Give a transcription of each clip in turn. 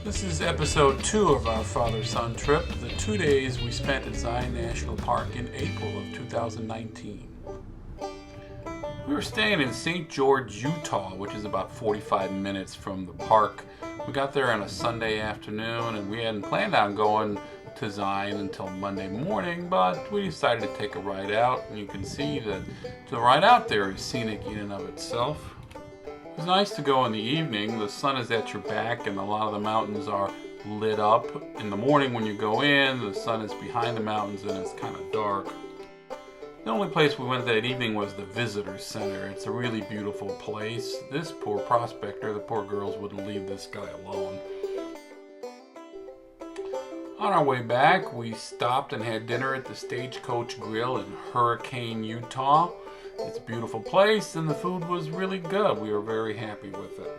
This is episode 2 of our father-son trip, the 2 days we spent at Zion National Park in April of 2019. We were staying in St. George, Utah, which is about 45 minutes from the park. We got there on a Sunday afternoon, and we hadn't planned on going to Zion until Monday morning, but we decided to take a ride out, and you can see that the ride out there is scenic in and of itself. It's nice to go in the evening. The sun is at your back and a lot of the mountains are lit up. In the morning when you go in, the sun is behind the mountains and it's kind of dark. The only place we went that evening was the visitor center. It's a really beautiful place. This poor prospector, the poor girls wouldn't leave this guy alone. On our way back, we stopped and had dinner at the Stagecoach Grill in Hurricane, Utah. It's a beautiful place and the food was really good. We were very happy with it.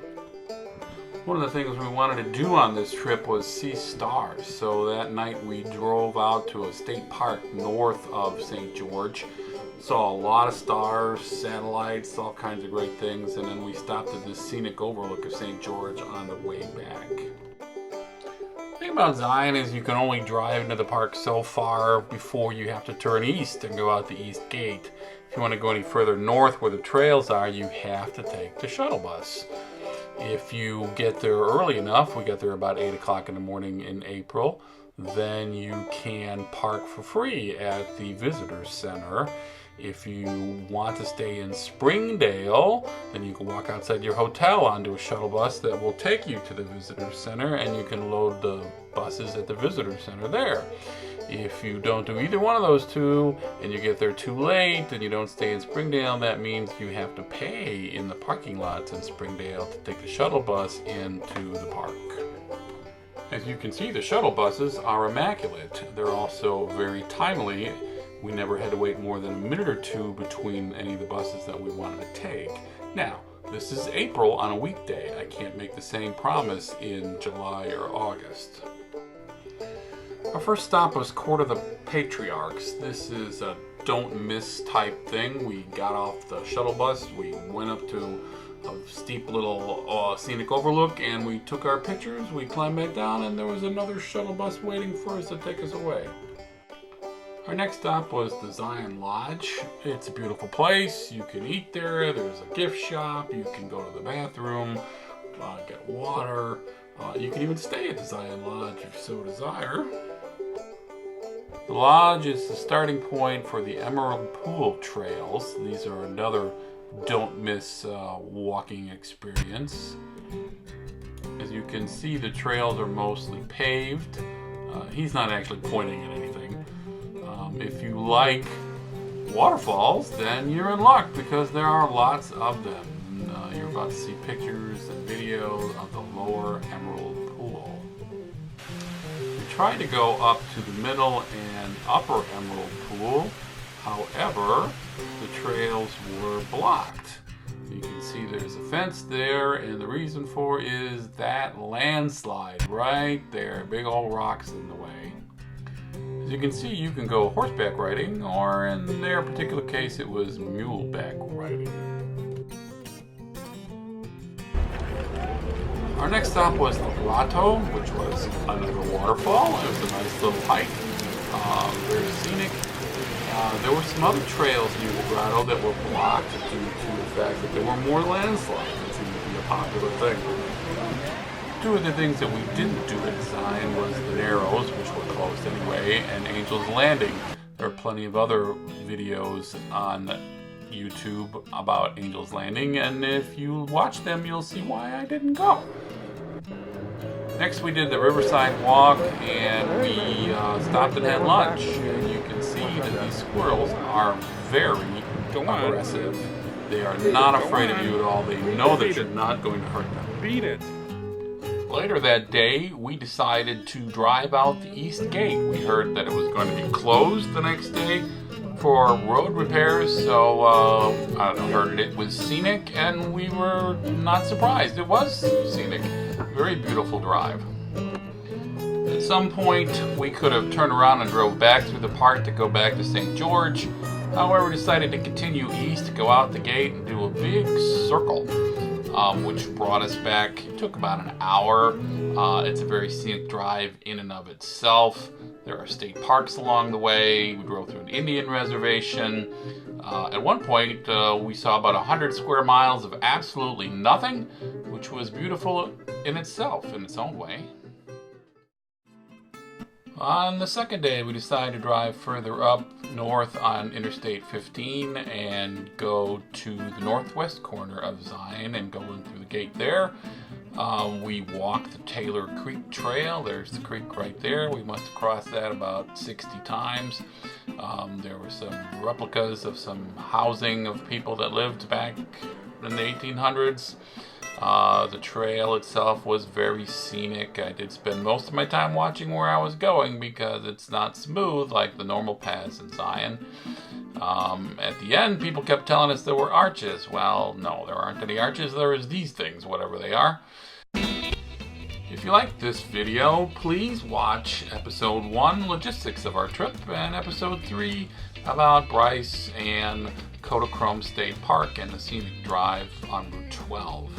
One of the things we wanted to do on this trip was see stars. So that night we drove out to a state park north of St. George. Saw a lot of stars, satellites, all kinds of great things. And then we stopped at this scenic overlook of St. George on the way back. The thing about Zion is you can only drive into the park so far before you have to turn east and go out the east gate. If you want to go any further north where the trails are, you have to take the shuttle bus. If you get there early enough, we got there about 8 o'clock in the morning in April, then you can park for free at the visitor center. If you want to stay in Springdale, then you can walk outside your hotel onto a shuttle bus that will take you to the visitor center, and you can load the buses at the visitor center there. If you don't do either one of those two and you get there too late and you don't stay in Springdale, that means you have to pay in the parking lots in Springdale to take the shuttle bus into the park. As you can see, the shuttle buses are immaculate. They're also very timely. We never had to wait more than a minute or two between any of the buses that we wanted to take. Now, this is April on a weekday. I can't make the same promise in July or August. Our first stop was Court of the Patriarchs. This is a don't miss type thing. We got off the shuttle bus, we went up to a steep little scenic overlook, and we took our pictures, we climbed back down, and there was another shuttle bus waiting for us to take us away. Our next stop was the Zion Lodge. It's a beautiful place. You can eat there, there's a gift shop, you can go to the bathroom, get water. You can even stay at the Zion Lodge if you so desire. The lodge is the starting point for the Emerald Pool Trails. These are another don't miss walking experience. As you can see, the trails are mostly paved. He's not actually pointing at anything. If you like waterfalls, then you're in luck because there are lots of them. You're about to see pictures and videos of the lower Emerald Pool. We tried to go up to the middle and upper Emerald Pool. However, the trails were blocked. You can see there's a fence there, and the reason for it is that landslide right there. Big old rocks in the way. As you can see, you can go horseback riding, or in their particular case, it was muleback riding. Our next stop was the Grotto, which was another waterfall. It was a nice little hike, very scenic. There were some other trails near the grotto that were blocked due to the fact that there were more landslides. That seemed to be a popular thing. Two of the things that we didn't do at Zion was the Narrows, which were closed anyway, and Angel's Landing. There are plenty of other videos on YouTube about Angel's Landing, and if you watch them, you'll see why I didn't go. Next, we did the Riverside Walk, and we stopped and had lunch. And you can see that these squirrels are very aggressive. They are not afraid of you at all. They know that you're not going to hurt them. Beat it. Later that day, we decided to drive out the east gate. We heard that it was going to be closed the next day for road repairs, so I heard it was scenic, and we were not surprised. It was scenic. Very beautiful drive. At some point, we could have turned around and drove back through the park to go back to St. George. However, we decided to continue east, go out the gate, and do a big circle. which brought us back. It took about an hour. It's a very scenic drive in and of itself. There are state parks along the way. We drove through an Indian reservation. At one point, we saw about 100 square miles of absolutely nothing, which was beautiful in itself, in its own way. On the second day, we decided to drive further up north on Interstate 15 and go to the northwest corner of Zion and go in through the gate there. We walked the Taylor Creek Trail. There's the creek right there. We must have crossed that about 60 times. There were some replicas of some housing of people that lived back in the 1800s. The trail itself was very scenic. I did spend most of my time watching where I was going because it's not smooth like the normal paths in Zion. At the end, people kept telling us there were arches. Well, no, there aren't any arches. There is these things, whatever they are. If you like this video, please watch episode 1, logistics of our trip, and episode 3 about Bryce and Kodachrome State Park and the scenic drive on Route 12.